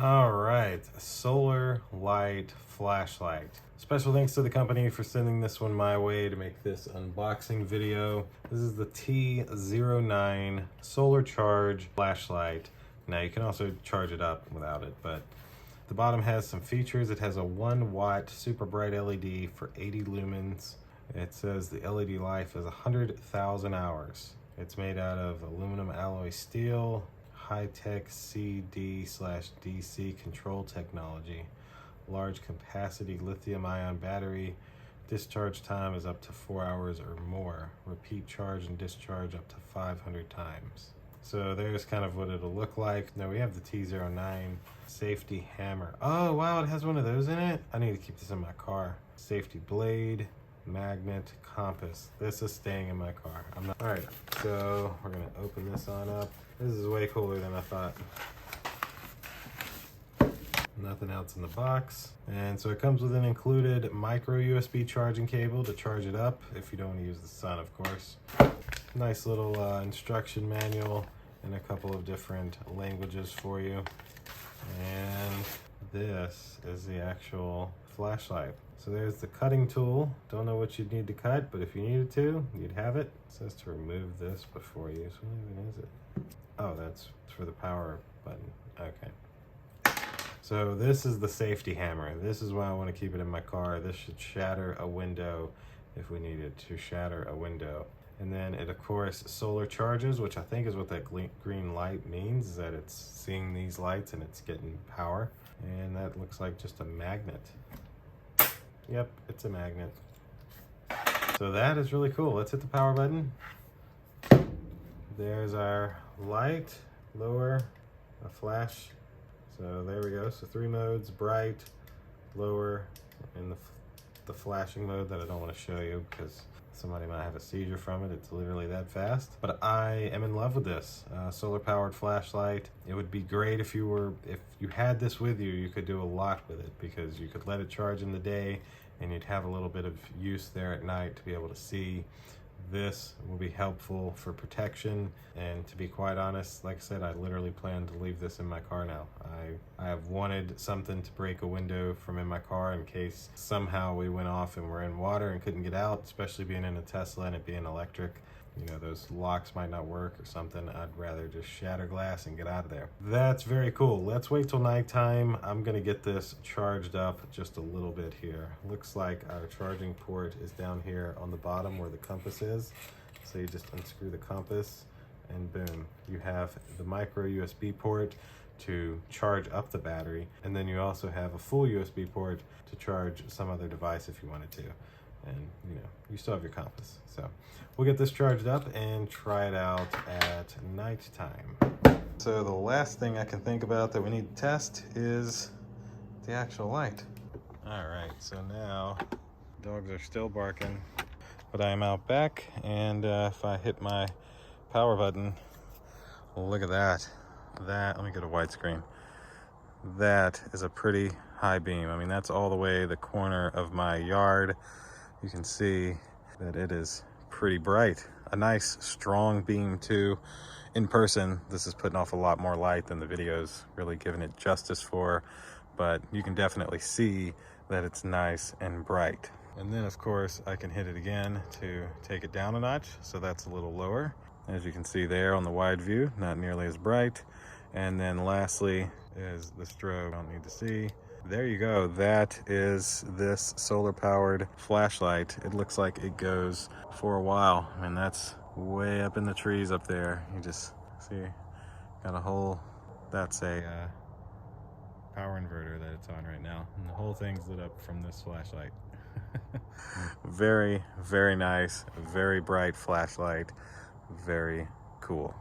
All right, solar light flashlight. Special thanks to the company for sending this one my way to make this unboxing video. This is the T09 solar charge flashlight. Now you can also charge it up without it, but the bottom has some features. It has a 1-watt super bright LED for 80 lumens. It says the LED life is 100,000 hours. It's made out of aluminum alloy steel, high-tech CD/DC control technology, large capacity lithium-ion battery, discharge time is up to 4 hours or more, repeat charge and discharge up to 500 times. So there's kind of what it'll look like. Now we have the T09 safety hammer. Oh wow, it has one of those in it? I need to keep this in my car. Safety blade, magnet, compass. This is staying in my car. All right, so we're gonna open this on up. This is way cooler than I thought. Nothing else in the box. And so it comes with an included micro USB charging cable to charge it up if you don't want to use the sun, of course. Nice little instruction manual in a couple of different languages for you. And this is the actual flashlight. So there's the cutting tool. Don't know what you'd need to cut, but if you needed to, you'd have it. It says to remove this before use. What even is it? Oh, that's for the power button. Okay. So this is the safety hammer. This is why I want to keep it in my car. This should shatter a window if we need it to shatter a window. And then it, of course, solar charges, which I think is what that green light means, is that it's seeing these lights and it's getting power. And that looks like just a magnet. Yep, it's a magnet. So that is really cool. Let's hit the power button. There's our light, lower, a flash. So there we go. So 3 modes: bright, lower, and the flashing mode that I don't want to show you because somebody might have a seizure from it. It's literally that fast. But I am in love with this solar powered flashlight. It would be great if you had this with you, you could do a lot with it because you could let it charge in the day and you'd have a little bit of use there at night to be able to see. This will be helpful for protection, and to be quite honest, like I said, I literally plan to leave this in my car now. I have wanted something to break a window from in my car in case somehow we went off and we're in water and couldn't get out, especially being in a Tesla and it being electric. You know, those locks might not work or something. I'd rather just shatter glass and get out of there. That's very cool. Let's wait till nighttime. I'm gonna get this charged up just a little bit here. Looks like our charging port is down here on the bottom where the compass is. So you just unscrew the compass and boom, you have the micro USB port to charge up the battery. And then you also have a full USB port to charge some other device if you wanted to. And you know, you still have your compass. So we'll get this charged up and try it out at nighttime. So the last thing I can think about that we need to test is the actual light. All right, so now dogs are still barking, but I am out back, and if I hit my power button, look at that. Let me get a widescreen. That is a pretty high beam. I mean, that's all the way the corner of my yard. You can see that it is pretty bright. A nice strong beam too. In person, this is putting off a lot more light than the video's really giving it justice for, but you can definitely see that it's nice and bright. And then of course I can hit it again to take it down a notch, so that's a little lower. As you can see there on the wide view, not nearly as bright. And then lastly is the strobe. I don't need to see. There you go. That is this solar powered flashlight. It looks like it goes for a while. I mean, that's way up in the trees up there. You just see, got a whole, that's a power inverter that it's on right now. And the whole thing's lit up from this flashlight. Very, very nice, very bright flashlight. Very cool.